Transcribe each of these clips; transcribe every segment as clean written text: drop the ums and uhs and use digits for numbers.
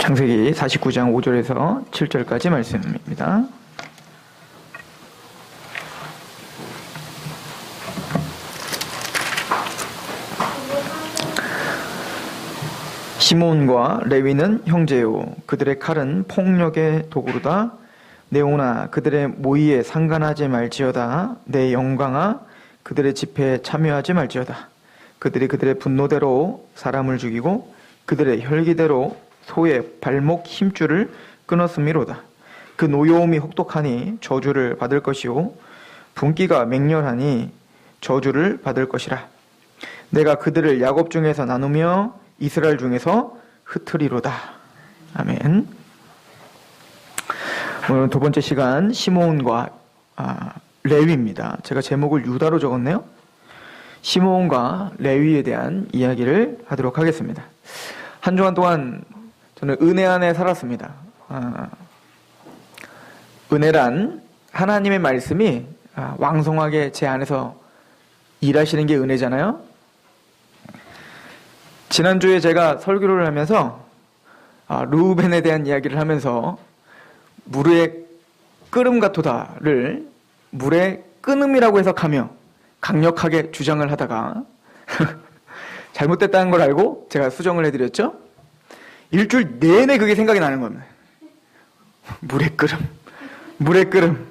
창세기 49장 5절에서 7절까지 말씀입니다. 시므온과 레위는 형제요, 그들의 칼은 폭력의 도구로다. 내 오나 그들의 모의에 상관하지 말지어다. 내 영광아 그들의 집회에 참여하지 말지어다. 그들이 그들의 분노대로 사람을 죽이고 그들의 혈기대로 소의 발목 힘줄을 끊었음이로다. 그 노여움이 혹독하니 저주를 받을 것이요 분기가 맹렬하니 저주를 받을 것이라. 내가 그들을 야곱 중에서 나누며 이스라엘 중에서 흩으리로다. 아멘. 오늘 두 번째 시간 시므온과 레위입니다. 제가 제목을 유다로 적었네요. 시므온과 레위에 대한 이야기를 하도록 하겠습니다. 한 주간 동안 저는 은혜 안에 살았습니다. 은혜란 하나님의 말씀이 왕성하게 제 안에서 일하시는 게 은혜잖아요. 지난주에 제가 설교를 하면서 르우벤에 대한 이야기를 하면서 물의 끓음같도다를 물의 끊음이라고 해석하며 강력하게 주장을 하다가 잘못됐다는 걸 알고 제가 수정을 해드렸죠. 일주일 내내 그게 생각이 나는 겁니다. 물의 끓음.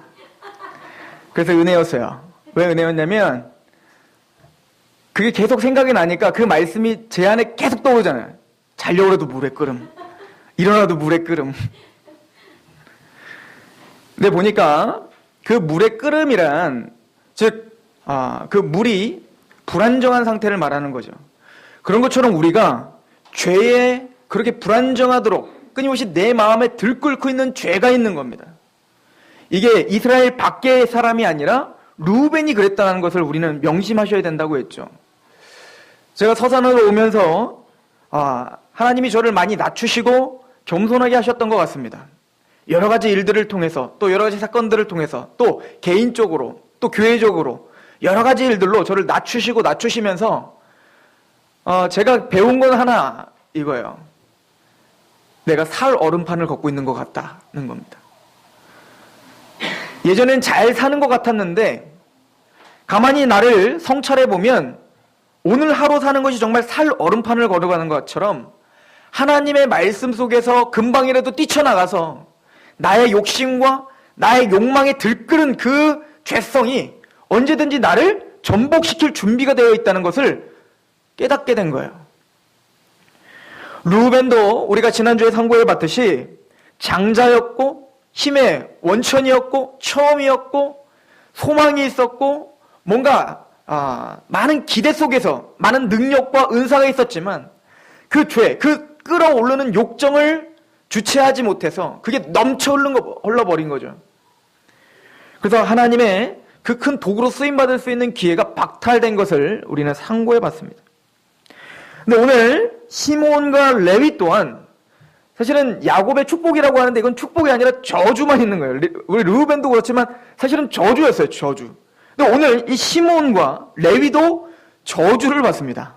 그래서 은혜였어요. 왜 은혜였냐면 그게 계속 생각이 나니까 그 말씀이 제 안에 계속 떠오르잖아요. 자려고 해도 물의 끓음, 일어나도 물의 끓음. 근데 보니까 그 물의 끓음이란 즉 그 물이 불안정한 상태를 말하는 거죠. 그런 것처럼 우리가 죄에 그렇게 불안정하도록 끊임없이 내 마음에 들끓고 있는 죄가 있는 겁니다. 이게 이스라엘 밖의 사람이 아니라 르우벤이 그랬다는 것을 우리는 명심하셔야 된다고 했죠. 제가 서산으로 오면서 하나님이 저를 많이 낮추시고 겸손하게 하셨던 것 같습니다. 여러 가지 일들을 통해서 또 여러 가지 사건들을 통해서 또 개인적으로 또 교회적으로 여러 가지 일들로 저를 낮추시면서 제가 배운 건 하나 이거예요. 내가 살 얼음판을 걷고 있는 것 같다는 겁니다. 예전엔 잘 사는 것 같았는데 가만히 나를 성찰해 보면 오늘 하루 사는 것이 정말 살 얼음판을 걸어가는 것처럼 하나님의 말씀 속에서 금방이라도 뛰쳐나가서 나의 욕심과 나의 욕망에 들끓은 그 죄성이 언제든지 나를 전복시킬 준비가 되어 있다는 것을 깨닫게 된 거예요. 르우벤도 우리가 지난주에 상고해 봤듯이 장자였고 힘의 원천이었고 처음이었고 소망이 있었고 뭔가 많은 기대 속에서 많은 능력과 은사가 있었지만 그 죄, 그 끓어오르는 욕정을 주체하지 못해서 그게 넘쳐 흘러버린 거죠. 그래서 하나님의 그 큰 도구로 쓰임받을 수 있는 기회가 박탈된 것을 우리는 상고해 봤습니다. 근데 오늘 시므온과 레위 또한 사실은 야곱의 축복이라고 하는데 이건 축복이 아니라 저주만 있는 거예요. 우리 르우벤도 그렇지만 사실은 저주였어요. 저주. 근데 오늘 이 시므온과 레위도 저주를 받습니다.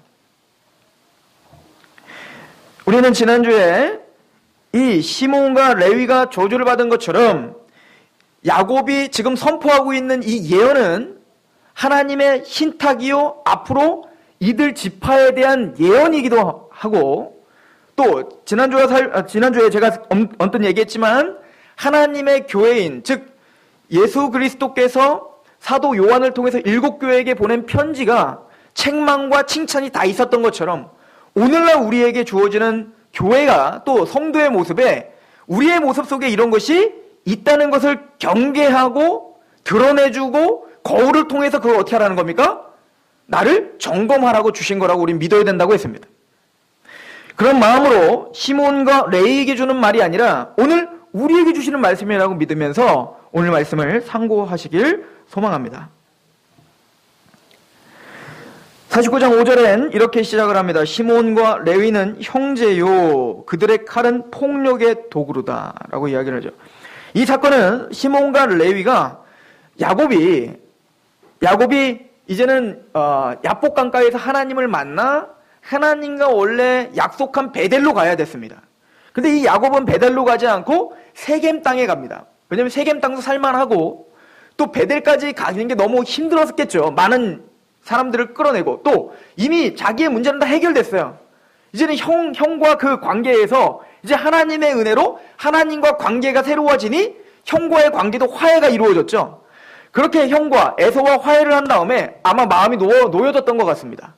우리는 지난주에 이 시므온과 레위가 저주를 받은 것처럼 야곱이 지금 선포하고 있는 이 예언은 하나님의 신탁이요 앞으로 이들 지파에 대한 예언이기도 하고 또 지난주에 제가 언뜻 얘기했지만 하나님의 교회인 즉 예수 그리스도께서 사도 요한을 통해서 7교회에게 보낸 편지가 책망과 칭찬이 다 있었던 것처럼 오늘날 우리에게 주어지는 교회가 또 성도의 모습에 우리의 모습 속에 이런 것이 있다는 것을 경계하고 드러내주고 거울을 통해서 그걸 어떻게 하라는 겁니까? 나를 점검하라고 주신 거라고 우리는 믿어야 된다고 했습니다. 그런 마음으로 시므온과 레위에게 주는 말이 아니라 오늘 우리에게 주시는 말씀이라고 믿으면서 오늘 말씀을 상고하시길 소망합니다. 49장 5절엔 이렇게 시작을 합니다. 시므온과 레위는 형제요 그들의 칼은 폭력의 도구로다 라고 이야기를 하죠. 이 사건은 시므온과 레위가 야곱이 이제는 야복 강가에서 하나님을 만나 하나님과 원래 약속한 베델로 가야 됐습니다. 근데 이 야곱은 베델로 가지 않고 세겜 땅에 갑니다. 왜냐면 세겜 땅도 살만하고 또 베델까지 가는 게 너무 힘들었겠죠. 많은 사람들을 끌어내고 또 이미 자기의 문제는 다 해결됐어요. 이제는 형과 그 관계에서 이제 하나님의 은혜로 하나님과 관계가 새로워지니 형과의 관계도 화해가 이루어졌죠. 그렇게 형과 에서와 화해를 한 다음에 아마 마음이 놓여졌던 것 같습니다.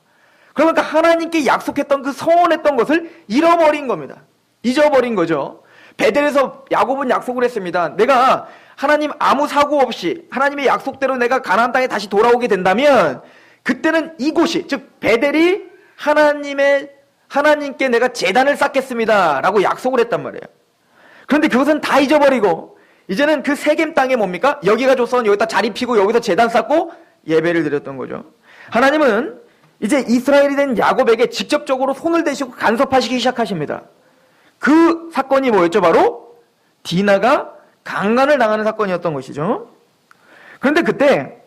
그러니까 하나님께 약속했던 그 서원했던 것을 잃어버린 겁니다. 잊어버린 거죠. 베델에서 야곱은 약속을 했습니다. 내가 하나님 아무 사고 없이 하나님의 약속대로 내가 가나안 땅에 다시 돌아오게 된다면 그때는 이곳이 즉 베델이 하나님께 내가 제단을 쌓겠습니다 라고 약속을 했단 말이에요. 그런데 그것은 다 잊어버리고 이제는 그 세겜 땅에 뭡니까? 여기가 조선, 여기다 자리 피고 여기서 제단 쌓고 예배를 드렸던 거죠. 하나님은 이제 이스라엘이 된 야곱에게 직접적으로 손을 대시고 간섭하시기 시작하십니다. 그 사건이 뭐였죠? 바로 디나가 강간을 당하는 사건이었던 것이죠. 그런데 그때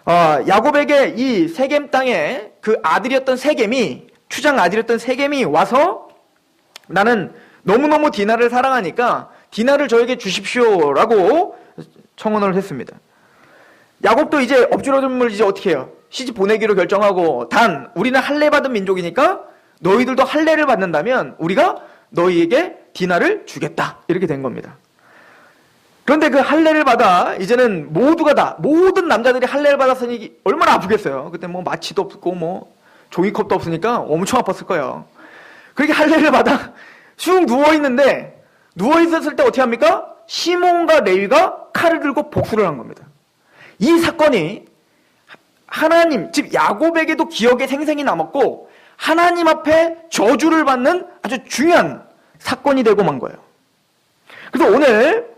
야곱에게 이 세겜 땅에 그 아들이었던 세겜이 추장 아들이었던 세겜이 와서 나는 너무너무 디나를 사랑하니까 디나를 저에게 주십시오라고 청혼을 했습니다. 야곱도 이제 엎주러짐을 이제 어떻게 해요? 시집 보내기로 결정하고 단 우리는 할례 받은 민족이니까 너희들도 할례를 받는다면 우리가 너희에게 디나를 주겠다 이렇게 된 겁니다. 그런데 그 할례를 받아 이제는 모두가 다 모든 남자들이 할례를 받았으니 얼마나 아프겠어요. 그때 뭐 마취도 없고 뭐 종이컵도 없으니까 엄청 아팠을 거예요. 그렇게 할례를 받아 쑥 누워있는데 누워있었을 때 어떻게 합니까? 시몬과 레위가 칼을 들고 복수를 한 겁니다. 이 사건이 하나님 즉 야곱에게도 기억에 생생히 남았고 하나님 앞에 저주를 받는 아주 중요한 사건이 되고 만 거예요. 그래서 오늘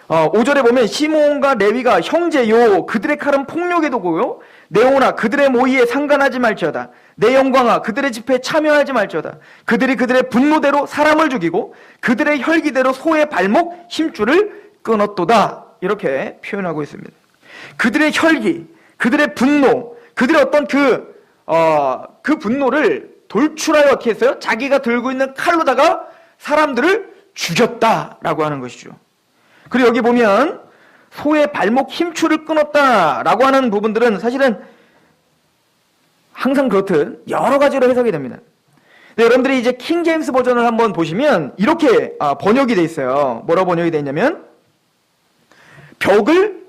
5절에 보면 시몬과 레위가 형제요 그들의 칼은 폭력에 도구요 네오나 그들의 모의에 상관하지 말지어다 내 영광아 그들의 집회에 참여하지 말지어다 그들이 그들의 분노대로 사람을 죽이고 그들의 혈기대로 소의 발목 힘줄을 끊었도다 이렇게 표현하고 있습니다. 그들의 혈기 그들의 분노 그들의 어떤 그 분노를 돌출하여 어떻게 했어요? 자기가 들고 있는 칼로다가 사람들을 죽였다라고 하는 것이죠. 그리고 여기 보면 소의 발목 힘줄을 끊었다라고 하는 부분들은 사실은 항상 그렇듯 여러 가지로 해석이 됩니다. 네, 여러분들이 이제 킹 제임스 버전을 한번 보시면 이렇게 번역이 돼 있어요. 뭐라고 번역이 돼 있냐면 벽을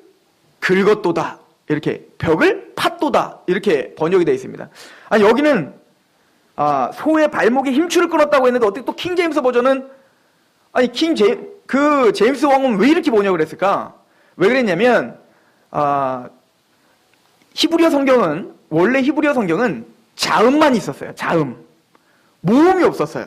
긁었도다 이렇게 벽을 팠도다 이렇게 번역이 되어 있습니다. 아니 여기는 소의 발목에 힘줄을 끊었다고 했는데 어떻게 또 킹 제임스 버전은 아니 그 제임스 왕은 왜 이렇게 번역을 했을까? 왜 그랬냐면 원래 히브리어 성경은 자음만 있었어요. 자음. 모음이 없었어요.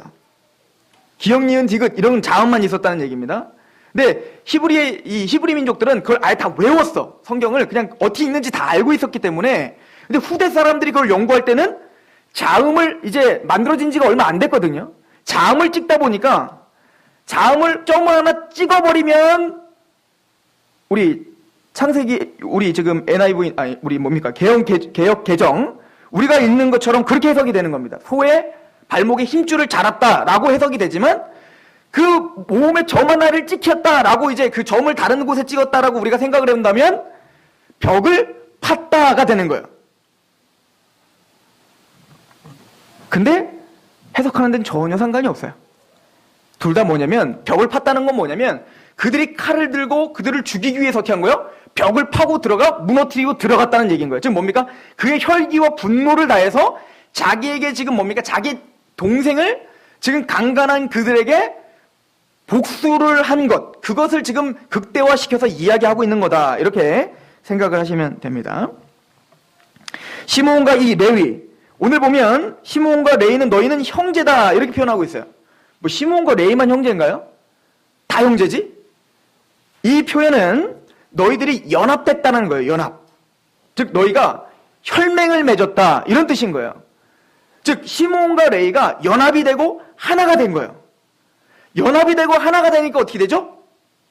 기역, 니은, 디귿 이런 자음만 있었다는 얘기입니다. 근데 히브리 민족들은 그걸 아예 다 외웠어. 성경을 그냥 어떻게 읽는지 다 알고 있었기 때문에. 근데 후대 사람들이 그걸 연구할 때는 자음을 이제 만들어진 지가 얼마 안 됐거든요. 자음을 찍다 보니까 자음을 점을 하나 찍어버리면 우리 지금 NIV 우리 뭡니까 개역 개정 우리가 읽는 것처럼 그렇게 해석이 되는 겁니다. 소의 발목에 힘줄을 잘았다라고 해석이 되지만 그 모음의 점 하나를 찍혔다라고 이제 그 점을 다른 곳에 찍었다라고 우리가 생각을 해본다면 벽을 팠다가 되는 거예요. 근데 해석하는 데는 전혀 상관이 없어요. 둘 다 뭐냐면 벽을 팠다는 건 뭐냐면 그들이 칼을 들고 그들을 죽이기 위해서 어떻게 한 거예요? 벽을 파고 무너뜨리고 들어갔다는 얘기인 거예요. 지금 뭡니까? 그의 혈기와 분노를 다해서 자기에게 지금 뭡니까? 자기 동생을 지금 강간한 그들에게 복수를 한 것, 그것을 지금 극대화시켜서 이야기하고 있는 거다. 이렇게 생각을 하시면 됩니다. 시므온과 이 레위, 오늘 보면 시므온과 레위는 너희는 형제다 이렇게 표현하고 있어요. 뭐 시므온과 레위만 형제인가요? 다 형제지? 이 표현은 너희들이 연합됐다는 거예요. 연합. 즉 너희가 혈맹을 맺었다 이런 뜻인 거예요. 즉 시므온과 레위가 연합이 되고 하나가 된 거예요. 연합이 되고 하나가 되니까 어떻게 되죠?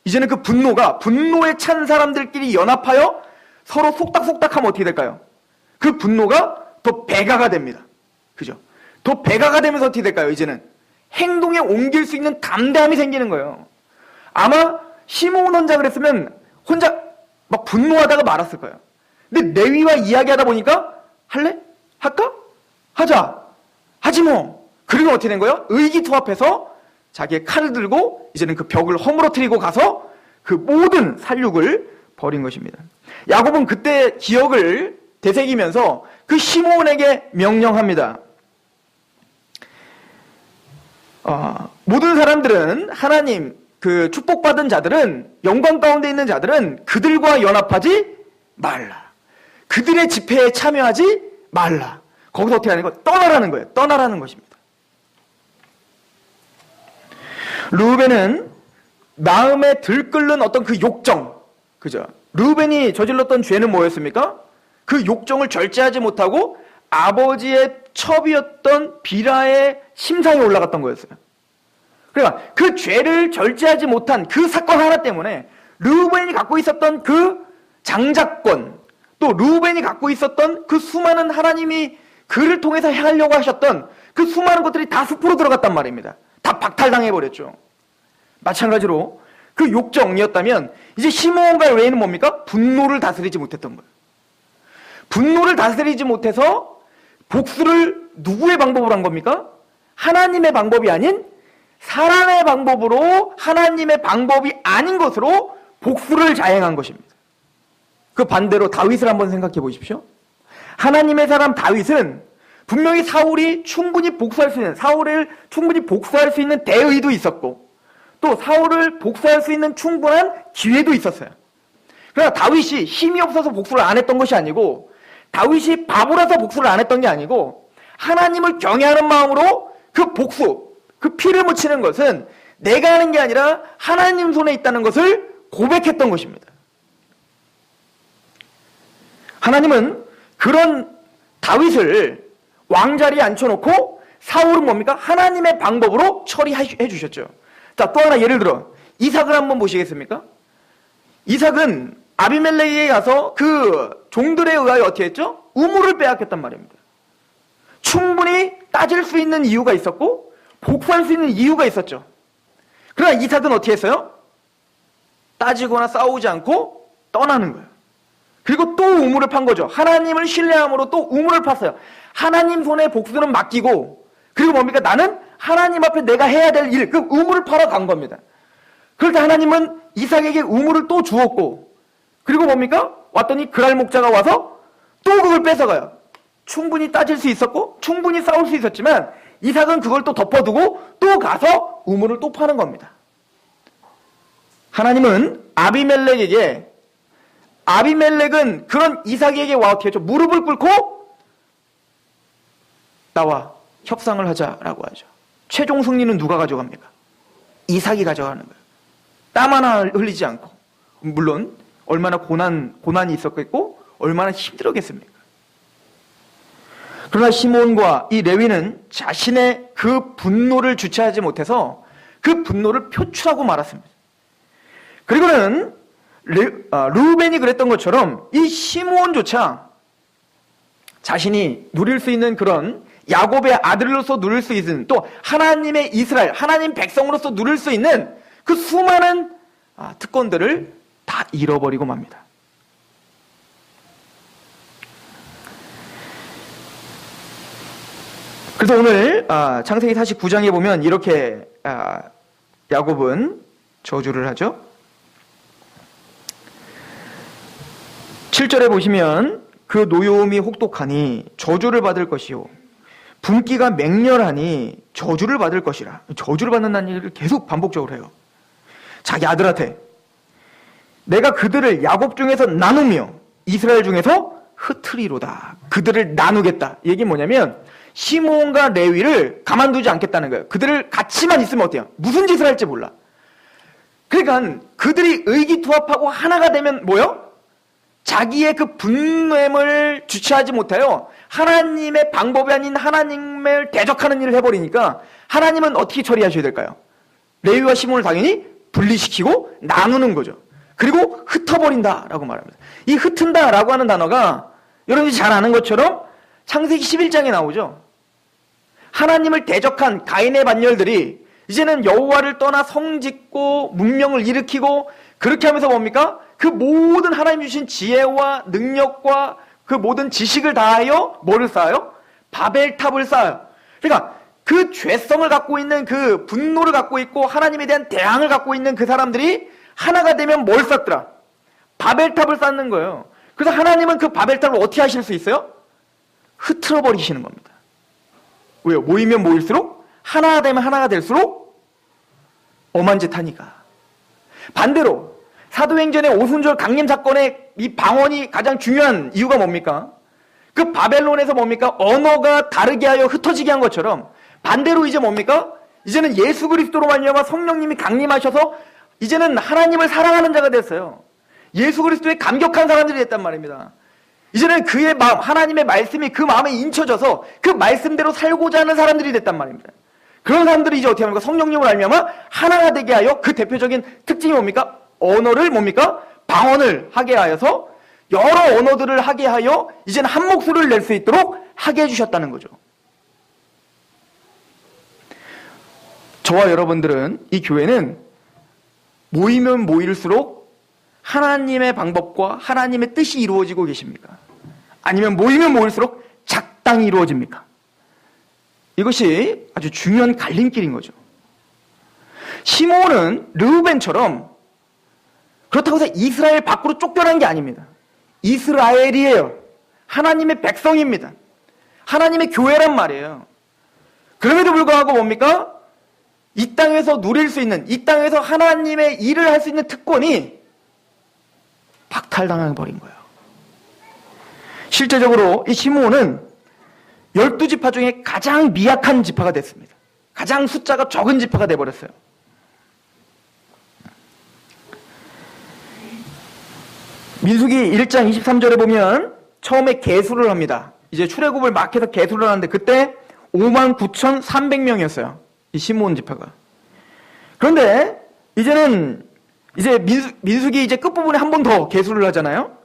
이제는 그 분노에 찬 사람들끼리 연합하여 서로 속닥속닥하면 어떻게 될까요? 그 분노가 더 배가가 됩니다. 그죠? 더 배가가 되면서 어떻게 될까요? 이제는 행동에 옮길 수 있는 담대함이 생기는 거예요. 아마 시므온 혼자 그랬으면 혼자 막 분노하다가 말았을 거예요. 근데 레위와 이야기하다 보니까 할래? 할까? 하자. 하지 뭐. 그리고 어떻게 된 거예요? 의기투합해서 자기의 칼을 들고 이제는 그 벽을 허물어뜨리고 가서 그 모든 살육을 벌인 것입니다. 야곱은 그때 기억을 되새기면서 그 시므온에게 명령합니다. 모든 사람들은 하나님 그 축복받은 자들은 영광 가운데 있는 자들은 그들과 연합하지 말라. 그들의 집회에 참여하지 말라. 거기서 어떻게 하는 거예요? 떠나라는 거예요. 떠나라는 것입니다. 르우벤은 마음에 들끓는 어떤 그 욕정, 그죠? 르우벤이 저질렀던 죄는 뭐였습니까? 그 욕정을 절제하지 못하고 아버지의 첩이었던 비라의 심상에 올라갔던 거였어요. 그러니까 그 죄를 절제하지 못한 그 사건 하나 때문에 르우벤이 갖고 있었던 그 장자권, 또 르우벤이 갖고 있었던 그 수많은 하나님이 그를 통해서 행하려고 하셨던 그 수많은 것들이 다 숲으로 들어갔단 말입니다. 다 박탈당해버렸죠. 마찬가지로 그 욕정이었다면 이제 시므온과 레위는 뭡니까? 분노를 다스리지 못했던 거예요. 분노를 다스리지 못해서 복수를 누구의 방법으로 한 겁니까? 하나님의 방법이 아닌 사람의 방법으로, 하나님의 방법이 아닌 것으로 복수를 자행한 것입니다. 그 반대로 다윗을 한번 생각해 보십시오. 하나님의 사람 다윗은 분명히 사울을 충분히 복수할 수 있는 대의도 있었고, 또 사울을 복수할 수 있는 충분한 기회도 있었어요. 그러나 다윗이 힘이 없어서 복수를 안 했던 것이 아니고, 다윗이 바보라서 복수를 안 했던 게 아니고, 하나님을 경외하는 마음으로 그 복수, 그 피를 묻히는 것은 내가 하는 게 아니라 하나님 손에 있다는 것을 고백했던 것입니다. 하나님은 그런 다윗을 왕자리에 앉혀놓고 사울은 뭡니까? 하나님의 방법으로 처리해 주셨죠. 자, 또 하나 예를 들어 이삭을 한번 보시겠습니까? 이삭은 아비멜렉에게 가서 그 종들에 의하여 어떻게 했죠? 우물을 빼앗겼단 말입니다. 충분히 따질 수 있는 이유가 있었고 복수할 수 있는 이유가 있었죠. 그러나 이삭은 어떻게 했어요? 따지거나 싸우지 않고 떠나는 거예요. 그리고 또 우물을 판 거죠. 하나님을 신뢰함으로 또 우물을 팠어요. 하나님 손에 복수는 맡기고, 그리고 뭡니까? 나는 하나님 앞에 내가 해야 될 일, 그 우물을 팔아 간 겁니다. 그럴 때 하나님은 이삭에게 우물을 또 주었고, 그리고 뭡니까? 왔더니 그랄 목자가 와서 또 그걸 뺏어가요. 충분히 따질 수 있었고 충분히 싸울 수 있었지만 이삭은 그걸 또 덮어두고 또 가서 우물을 또 파는 겁니다. 하나님은 아비멜렉은 그런 이삭에게 와 어떻게 했죠? 무릎을 꿇고 나와 협상을 하자라고 하죠. 최종 승리는 누가 가져갑니까? 이삭이 가져가는 거예요. 땀 하나 흘리지 않고. 물론 얼마나 고난이 있었겠고 얼마나 힘들었겠습니까? 그러나 시므온과 이 레위는 자신의 그 분노를 주체하지 못해서 그 분노를 표출하고 말았습니다. 그리고는 르우벤이 그랬던 것처럼 이 시므온조차 자신이 누릴 수 있는 그런 야곱의 아들로서 누릴 수 있는, 또 하나님의 이스라엘, 하나님 백성으로서 누릴 수 있는 그 수많은 특권들을 다 잃어버리고 맙니다. 그래서 오늘 창세기 49장에 보면 이렇게 야곱은 저주를 하죠. 7절에 보시면 그 노여움이 혹독하니 저주를 받을 것이요 분기가 맹렬하니 저주를 받을 것이라. 저주를 받는다는 얘기를 계속 반복적으로 해요. 자기 아들한테 내가 그들을 야곱 중에서 나누며 이스라엘 중에서 흩으리로다. 그들을 나누겠다. 이 얘기는 뭐냐면 시므온과 레위를 가만두지 않겠다는 거예요. 그들을 같이만 있으면 어때요? 무슨 짓을 할지 몰라. 그러니까 그들이 의기투합하고 하나가 되면 뭐요? 자기의 그 분노를 주체하지 못하여 하나님의 방법이 아닌 하나님을 대적하는 일을 해버리니까 하나님은 어떻게 처리하셔야 될까요? 레위와 시몬을 당연히 분리시키고 나누는 거죠. 그리고 흩어버린다라고 말합니다. 이 흩은다라고 하는 단어가 여러분이 잘 아는 것처럼 창세기 11장에 나오죠. 하나님을 대적한 가인의 반열들이 이제는 여호와를 떠나 성짓고 문명을 일으키고 그렇게 하면서 뭡니까? 그 모든 하나님 주신 지혜와 능력과 그 모든 지식을 다하여 뭐를 쌓아요? 바벨탑을 쌓아요. 그러니까 그 죄성을 갖고 있는 그 분노를 갖고 있고 하나님에 대한 대항을 갖고 있는 그 사람들이 하나가 되면 뭘 쌓더라? 바벨탑을 쌓는 거예요. 그래서 하나님은 그 바벨탑을 어떻게 하실 수 있어요? 흐트러 버리시는 겁니다. 왜요? 모이면 모일수록 하나가 되면 하나가 될수록 엄한 짓 하니까. 반대로 사도행전의 오순절 강림 사건의 이 방언이 가장 중요한 이유가 뭡니까? 그 바벨론에서 뭡니까? 언어가 다르게 하여 흩어지게 한 것처럼 반대로 이제 뭡니까? 이제는 예수 그리스도로 말미암아 성령님이 강림하셔서 이제는 하나님을 사랑하는 자가 됐어요. 예수 그리스도에 감격한 사람들이 됐단 말입니다. 이제는 그의 마음, 하나님의 말씀이 그 마음에 인쳐져서 그 말씀대로 살고자 하는 사람들이 됐단 말입니다. 그런 사람들이 이제 어떻게 합니까? 성령님을 알미암아 하나가 되게 하여 그 대표적인 특징이 뭡니까? 언어를 뭡니까? 방언을 하게 하여서 여러 언어들을 하게 하여 이제는 한 목소리를 낼 수 있도록 하게 해주셨다는 거죠. 저와 여러분들은 이 교회는 모이면 모일수록 하나님의 방법과 하나님의 뜻이 이루어지고 계십니까? 아니면 모이면 모일수록 작당이 이루어집니까? 이것이 아주 중요한 갈림길인 거죠. 시므온은 르우벤처럼 그렇다고 해서 이스라엘 밖으로 쫓겨난 게 아닙니다. 이스라엘이에요. 하나님의 백성입니다. 하나님의 교회란 말이에요. 그럼에도 불구하고 뭡니까? 이 땅에서 누릴 수 있는, 이 땅에서 하나님의 일을 할 수 있는 특권이 박탈당해버린 거예요. 실제적으로 이 시므온은 12지파 중에 가장 미약한 지파가 됐습니다. 가장 숫자가 적은 지파가 돼버렸어요. 민수기 1장 23절에 보면 처음에 계수를 합니다. 이제 출애굽을 막 해서 계수를 하는데 그때 59,300명이었어요. 이 시므온 지파가. 그런데 이제는 이제 민수기 이제 끝부분에 한 번 더 계수를 하잖아요.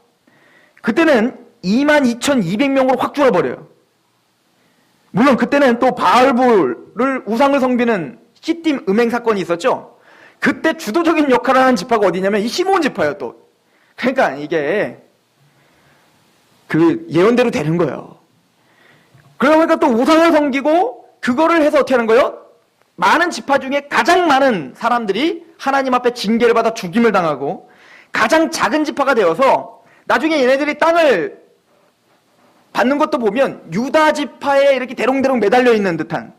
그때는 22,200명으로 확 줄어버려요. 물론 그때는 또 바알불을 우상을 섬기는 시딤 음행 사건이 있었죠. 그때 주도적인 역할을 하는 지파가 어디냐면 이 시므온 지파예요. 또 그러니까 이게 그 예언대로 되는 거예요. 그러니까 또 우상을 섬기고 그거를 해서 어떻게 하는 거예요? 많은 지파 중에 가장 많은 사람들이 하나님 앞에 징계를 받아 죽임을 당하고 가장 작은 지파가 되어서 나중에 얘네들이 땅을 받는 것도 보면 유다 지파에 이렇게 대롱대롱 매달려 있는 듯한.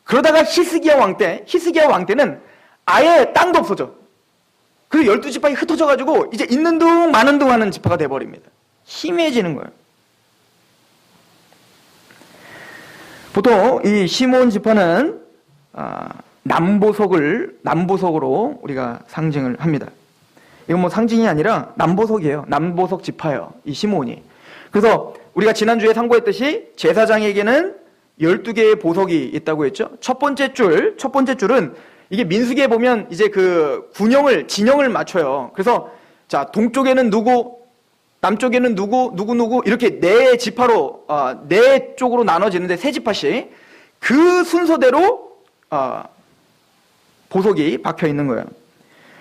그러다가 히스기야 왕 때는 아예 땅도 없어져. 그리고 12지파가 흩어져가지고 이제 있는 둥 마는 둥 하는 지파가 돼버립니다. 희미해지는 거예요. 보통 이 시므온 지파는 남보석으로 우리가 상징을 합니다. 이건 뭐 상징이 아니라 남보석이에요. 남보석 지파예요. 이 시므온이. 그래서 우리가 지난주에 상고했듯이 제사장에게는 12개의 보석이 있다고 했죠. 첫 번째 줄은 이게 민수기에 보면 이제 그 진영을 맞춰요. 그래서 자, 동쪽에는 누구, 남쪽에는 누구 이렇게 네 지파로 네 쪽으로 나눠지는데 세 지파씩 그 순서대로 보석이 박혀 있는 거예요.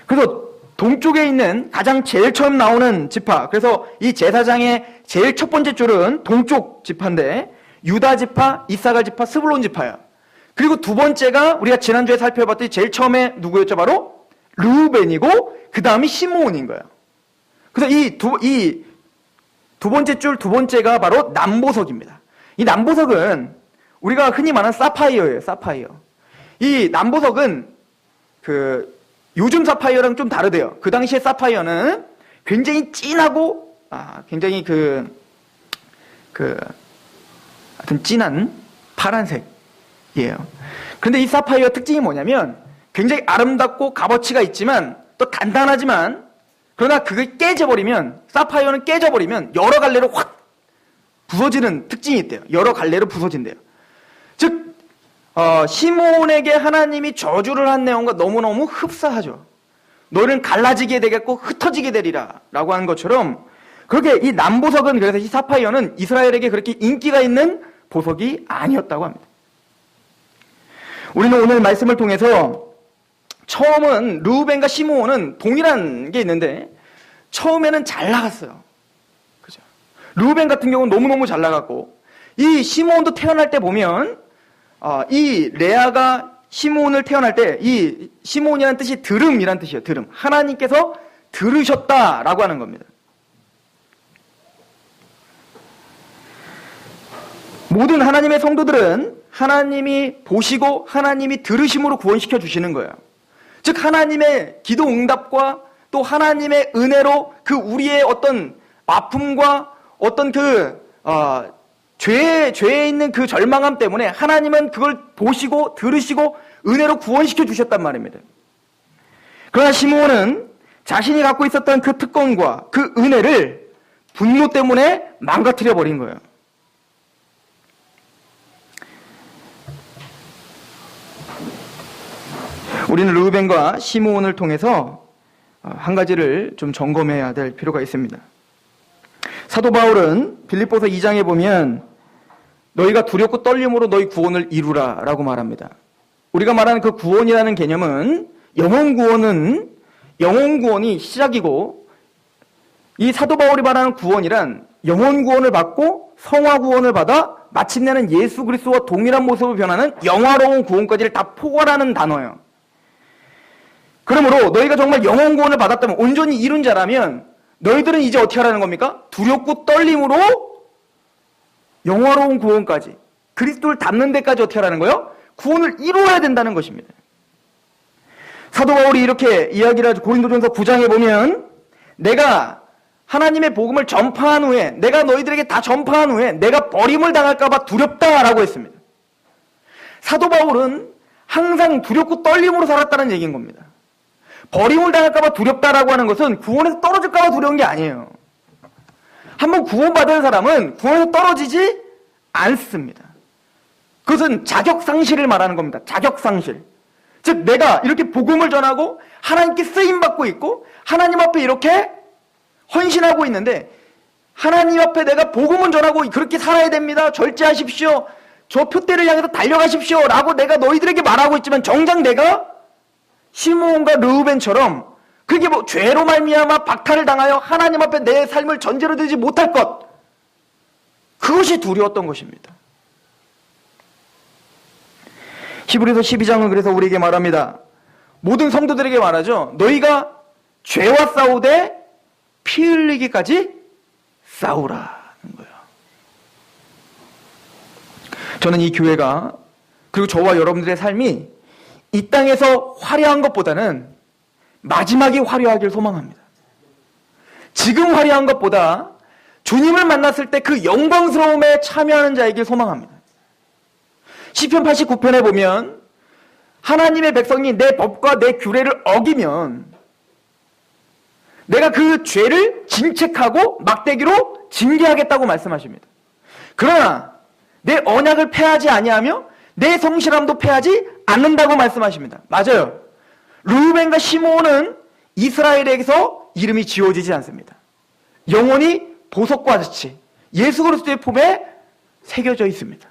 그래서 동쪽에 있는 가장 제일 처음 나오는 지파, 그래서 이 제사장의 제일 첫 번째 줄은 동쪽 지파인데 유다 지파, 이사갈 지파, 스불론 지파예요. 그리고 두 번째가 우리가 지난주에 살펴봤더니 제일 처음에 누구였죠? 바로 르우벤이고 그 다음이 시므온인 거예요. 그래서 이 두 번째 줄 두 번째가 바로 남보석입니다. 이 남보석은 우리가 흔히 말하는 사파이어예요. 사파이어. 이 남보석은 요즘 사파이어랑 좀 다르대요. 그 당시에 사파이어는 굉장히 진하고 굉장히 하여튼 진한 파란색이에요. 그런데 이 사파이어 특징이 뭐냐면 굉장히 아름답고 값어치가 있지만 또 단단하지만 그러나 그게 사파이어는 깨져버리면 여러 갈래로 확 부서지는 특징이 있대요. 여러 갈래로 부서진대요. 즉 시므온에게 하나님이 저주를 한 내용과 너무너무 흡사하죠. 너희는 갈라지게 되겠고 흩어지게 되리라 라고 하는 것처럼 그렇게 이 남보석은 그래서 이 사파이어는 이스라엘에게 그렇게 인기가 있는 보석이 아니었다고 합니다. 우리는 오늘 말씀을 통해서 처음은 르우벤과 시므온은 동일한 게 있는데 처음에는 잘 나갔어요. 그죠? 르우벤 같은 경우는 너무너무 잘 나갔고 이 시므온도 태어날 때 보면 이 레아가 시므온을 태어날 때 이 시므온이라는 뜻이 들음이란 뜻이에요. 들음. 하나님께서 들으셨다라고 하는 겁니다. 모든 하나님의 성도들은 하나님이 보시고 하나님이 들으심으로 구원시켜 주시는 거예요. 즉 하나님의 기도 응답과 또 하나님의 은혜로 그 우리의 어떤 아픔과 어떤 죄에 있는 그 절망함 때문에 하나님은 그걸 보시고 들으시고 은혜로 구원시켜 주셨단 말입니다. 그러나 시므온은 자신이 갖고 있었던 그 특권과 그 은혜를 분노 때문에 망가뜨려 버린 거예요. 우리는 르우벤과 시므온을 통해서 한 가지를 좀 점검해야 될 필요가 있습니다. 사도 바울은 빌립보서 2장에 보면 너희가 두렵고 떨림으로 너희 구원을 이루라 라고 말합니다. 우리가 말하는 그 구원이라는 개념은 영혼 구원이 시작이고 이 사도 바울이 말하는 구원이란 영혼 구원을 받고 성화 구원을 받아 마침내는 예수 그리스도와 동일한 모습으로 변하는 영화로운 구원까지를 다 포괄하는 단어예요. 그러므로 너희가 정말 영혼 구원을 받았다면 온전히 이룬 자라면 너희들은 이제 어떻게 하라는 겁니까? 두렵고 떨림으로 영화로운 구원까지 그리스도를 닮는 데까지 어떻게 하라는 거예요? 구원을 이루어야 된다는 것입니다. 사도 바울이 이렇게 이야기를 하죠. 고린도전서 9장에 보면 내가 하나님의 복음을 전파한 후에 내가 너희들에게 다 전파한 후에 내가 버림을 당할까 봐 두렵다라고 했습니다. 사도 바울은 항상 두렵고 떨림으로 살았다는 얘기인 겁니다. 버림을 당할까 봐 두렵다라고 하는 것은 구원에서 떨어질까 봐 두려운 게 아니에요. 한번 구원받은 사람은 구원에서 떨어지지 않습니다. 그것은 자격상실을 말하는 겁니다. 자격상실. 즉 내가 이렇게 복음을 전하고 하나님께 쓰임받고 있고 하나님 앞에 이렇게 헌신하고 있는데 하나님 앞에 내가 복음을 전하고 그렇게 살아야 됩니다. 절제하십시오. 저 표대를 향해서 달려가십시오. 라고 내가 너희들에게 말하고 있지만 정작 내가 시므온과 르우벤처럼 그게 죄로 말미암아 박탈을 당하여 하나님 앞에 내 삶을 전제로 드리지 못할 것, 그것이 두려웠던 것입니다. 히브리서 12장은 그래서 우리에게 말합니다. 모든 성도들에게 말하죠. 너희가 죄와 싸우되 피 흘리기까지 싸우라는 거예요. 저는 이 교회가 그리고 저와 여러분들의 삶이 이 땅에서 화려한 것보다는 마지막이 화려하길 소망합니다. 지금 화려한 것보다 주님을 만났을 때 그 영광스러움에 참여하는 자이길 소망합니다. 시편 89편에 보면 하나님의 백성이 내 법과 내 규례를 어기면 내가 그 죄를 진책하고 막대기로 징계하겠다고 말씀하십니다. 그러나 내 언약을 폐하지 아니하며 내 성실함도 폐하지 않는다고 말씀하십니다. 맞아요. 르우벤과 시므온은 이스라엘에게서 이름이 지워지지 않습니다. 영원히 보석과 같이 예수 그리스도의 품에 새겨져 있습니다.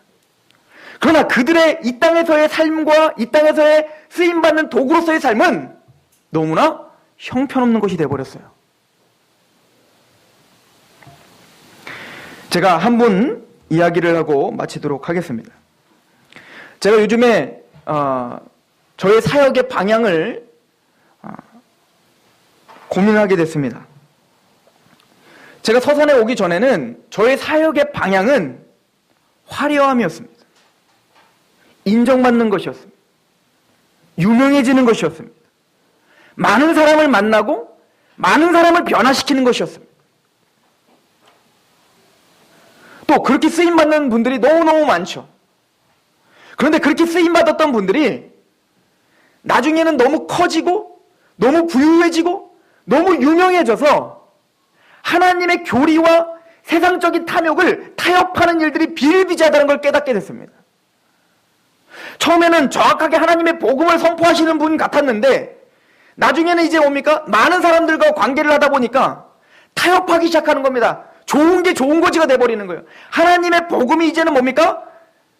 그러나 그들의 이 땅에서의 삶과 이 땅에서의 쓰임받는 도구로서의 삶은 너무나 형편없는 것이 되어버렸어요. 제가 한 분 이야기를 하고 마치도록 하겠습니다. 제가 요즘에 저의 사역의 방향을 고민하게 됐습니다. 제가 서산에 오기 전에는 저의 사역의 방향은 화려함이었습니다. 인정받는 것이었습니다. 유명해지는 것이었습니다. 많은 사람을 만나고 많은 사람을 변화시키는 것이었습니다. 또 그렇게 쓰임받는 분들이 너무너무 많죠. 그런데 그렇게 쓰임받았던 분들이 나중에는 너무 커지고 너무 부유해지고 너무 유명해져서 하나님의 교리와 세상적인 탐욕을 타협하는 일들이 비일비재하다는 걸 깨닫게 됐습니다. 처음에는 정확하게 하나님의 복음을 선포하시는 분 같았는데 나중에는 이제 뭡니까? 많은 사람들과 관계를 하다 보니까 타협하기 시작하는 겁니다. 좋은 게 좋은 거지가 돼버리는 거예요. 하나님의 복음이 이제는 뭡니까?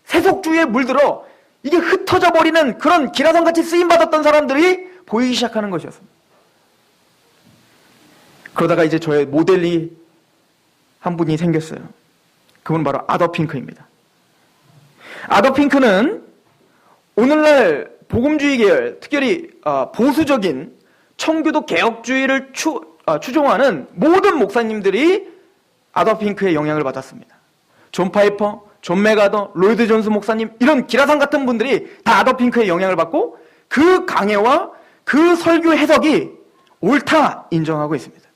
세속주의에 물들어 이게 흩어져 버리는 그런 기라성같이 쓰임받았던 사람들이 보이기 시작하는 것이었습니다. 그러다가 이제 저의 모델이 한 분이 생겼어요. 그분은 바로 아더 핑크입니다. 아더 핑크는 오늘날 복음주의 계열, 특별히 보수적인 청교도 개혁주의를 추종하는 모든 목사님들이 아더 핑크의 영향을 받았습니다. 존 파이퍼, 존 메가더, 로이드 존스 목사님, 이런 기라상 같은 분들이 다 아더 핑크의 영향을 받고 그 강해와 그 설교 해석이 옳다 인정하고 있습니다.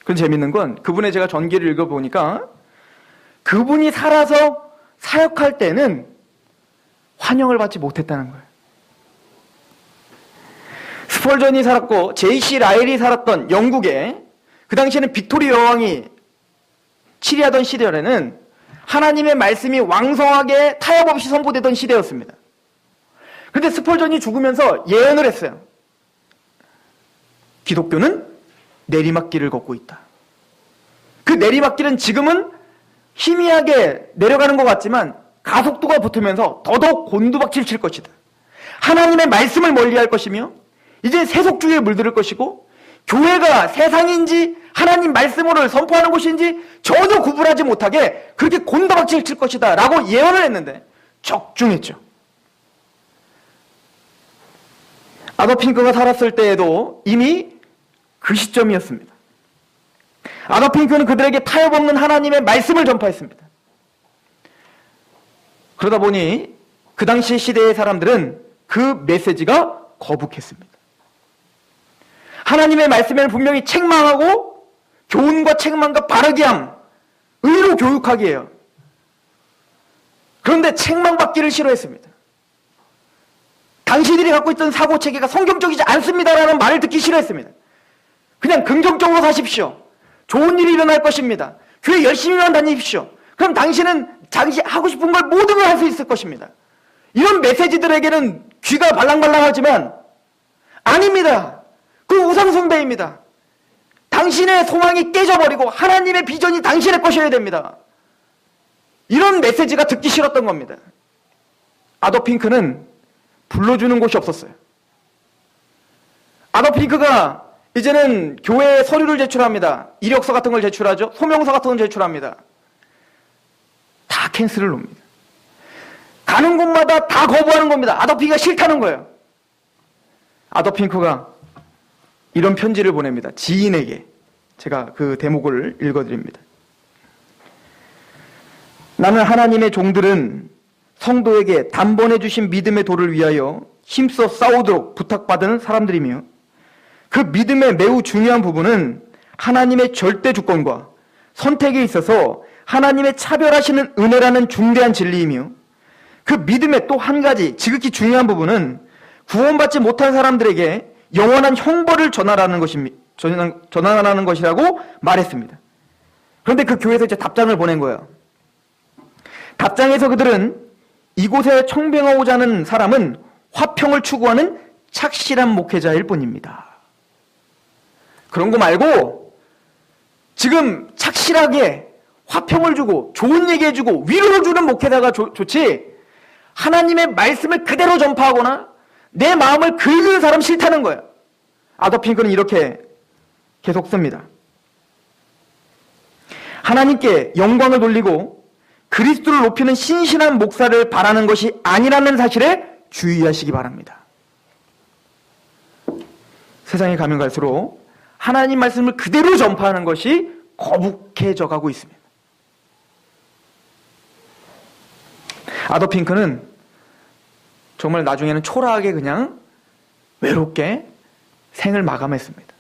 그런 재밌는 건 그분의 제가 전기를 읽어보니까 그분이 살아서 사역할 때는 환영을 받지 못했다는 거예요. 스펄전이 살았고 J.C. 라일이 살았던 영국에 그 당시에는 빅토리 여왕이 치리하던 시절에는 하나님의 말씀이 왕성하게 타협 없이 선포되던 시대였습니다. 그런데 스펄전이 죽으면서 예언을 했어요. 기독교는 내리막길을 걷고 있다. 그 내리막길은 지금은 희미하게 내려가는 것 같지만 가속도가 붙으면서 더더욱 곤두박질 칠 것이다. 하나님의 말씀을 멀리할 것이며 이제 세속주의에 물들을 것이고 교회가 세상인지 하나님 말씀을 선포하는 곳인지 전혀 구분하지 못하게 그렇게 곤두박질 칠 것이다 라고 예언을 했는데 적중했죠. 아더 핑크가 살았을 때에도 이미 그 시점이었습니다. 아더 핑크는 그들에게 타협 없는 하나님의 말씀을 전파했습니다. 그러다 보니 그 당시 시대의 사람들은 그 메시지가 거북했습니다. 하나님의 말씀에는 분명히 책망하고 교훈과 책망과 바르게함, 의로 교육하기예요. 그런데 책망받기를 싫어했습니다. 당신들이 갖고 있던 사고체계가 성경적이지 않습니다라는 말을 듣기 싫어했습니다. 그냥 긍정적으로 사십시오. 좋은 일이 일어날 것입니다. 교회 열심히만 다니십시오. 그럼 당신은 자기 하고 싶은 걸 모든 걸 할 수 있을 것입니다. 이런 메시지들에게는 귀가 발랑발랑하지만 아닙니다. 그 우상숭배입니다. 당신의 소망이 깨져버리고 하나님의 비전이 당신의 것이어야 됩니다. 이런 메시지가 듣기 싫었던 겁니다. 아더 핑크는 불러주는 곳이 없었어요. 아더 핑크가 이제는 교회에 서류를 제출합니다. 이력서 같은 걸 제출하죠. 소명서 같은 걸 제출합니다. 다 캔슬을 놓습니다. 가는 곳마다 다 거부하는 겁니다. 아더 핑크가 싫다는 거예요. 아더 핑크가 이런 편지를 보냅니다. 지인에게. 제가 그 대목을 읽어드립니다. 나는 하나님의 종들은 성도에게 단번에 주신 믿음의 도를 위하여 힘써 싸우도록 부탁받은 사람들이며 그 믿음의 매우 중요한 부분은 하나님의 절대 주권과 선택에 있어서 하나님의 차별하시는 은혜라는 중대한 진리이며 그 믿음의 또 한 가지 지극히 중요한 부분은 구원받지 못한 사람들에게 영원한 형벌을 전하라는 것이라고 말했습니다. 그런데 그 교회에서 이제 답장을 보낸 거예요. 답장에서 그들은 이곳에 청빙하고자 하는 사람은 화평을 추구하는 착실한 목회자일 뿐입니다. 그런 거 말고 지금 착실하게 화평을 주고 좋은 얘기해주고 위로를 주는 목회자가 좋지 하나님의 말씀을 그대로 전파하거나 내 마음을 긁는 사람 싫다는 거예요. 아더 핑크는 이렇게 계속 씁니다. 하나님께 영광을 돌리고 그리스도를 높이는 신실한 목사를 바라는 것이 아니라는 사실에 주의하시기 바랍니다. 세상에 가면 갈수록 하나님 말씀을 그대로 전파하는 것이 거북해져 가고 있습니다. 아더 핑크는 정말 나중에는 초라하게 그냥 외롭게 생을 마감했습니다.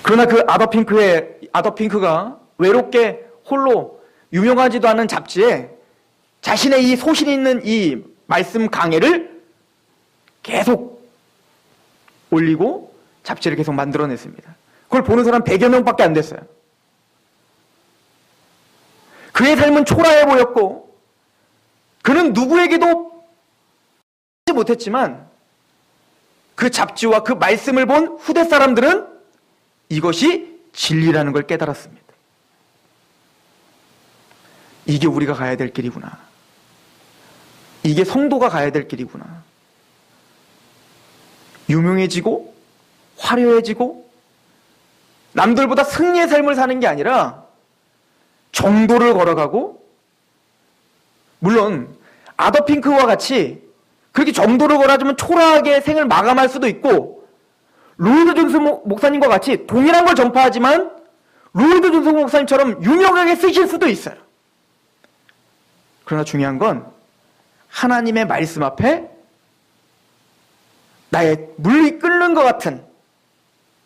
그러나 그 아더 핑크가 외롭게 홀로 유명하지도 않은 잡지에 자신의 이 소신 있는 이 말씀 강해를 계속 올리고 잡지를 계속 만들어냈습니다. 그걸 보는 사람 100여 명밖에 안 됐어요. 그의 삶은 초라해 보였고 그는 누구에게도 하지 못했지만 그 잡지와 그 말씀을 본 후대 사람들은 이것이 진리라는 걸 깨달았습니다. 이게 우리가 가야 될 길이구나. 이게 성도가 가야 될 길이구나. 유명해지고 화려해지고 남들보다 승리의 삶을 사는 게 아니라 정도를 걸어가고, 물론 아더핑크와 같이 그렇게 정도를 걸어주면 초라하게 생을 마감할 수도 있고, 로이드 존스 목사님과 같이 동일한 걸 전파하지만 로이드 존스 목사님처럼 유명하게 쓰실 수도 있어요. 그러나 중요한 건 하나님의 말씀 앞에 나의 물이 끓는 것 같은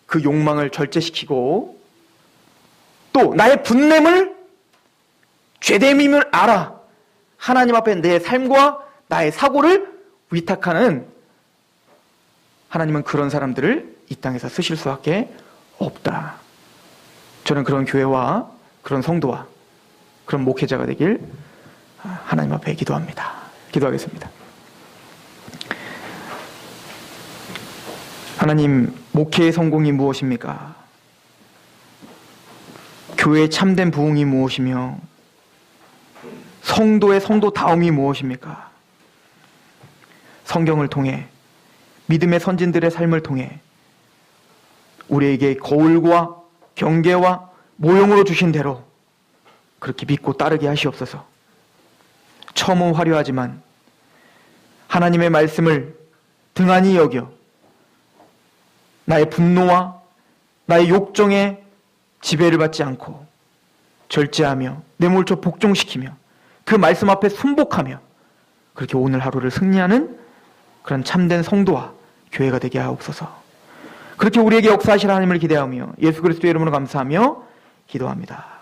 그 욕망을 절제시키고, 또 나의 분냄을, 죄됨임을 알아 하나님 앞에 내 삶과 나의 사고를 위탁하는, 하나님은 그런 사람들을 이 땅에서 쓰실 수밖에 없다. 저는 그런 교회와 그런 성도와 그런 목회자가 되길 하나님 앞에 기도합니다. 기도하겠습니다. 하나님, 목회의 성공이 무엇입니까? 교회의 참된 부흥이 무엇이며 성도의 성도다움이 무엇입니까? 성경을 통해, 믿음의 선진들의 삶을 통해 우리에게 거울과 경계와 모형으로 주신 대로 그렇게 믿고 따르게 하시옵소서. 처음은 화려하지만 하나님의 말씀을 등한히 여겨 나의 분노와 나의 욕정에 지배를 받지 않고 절제하며 내몰쳐 복종시키며 그 말씀 앞에 순복하며 그렇게 오늘 하루를 승리하는 그런 참된 성도와 교회가 되게 하옵소서. 그렇게 우리에게 역사하실 하나님을 기대하며 예수 그리스도의 이름으로 감사하며 기도합니다.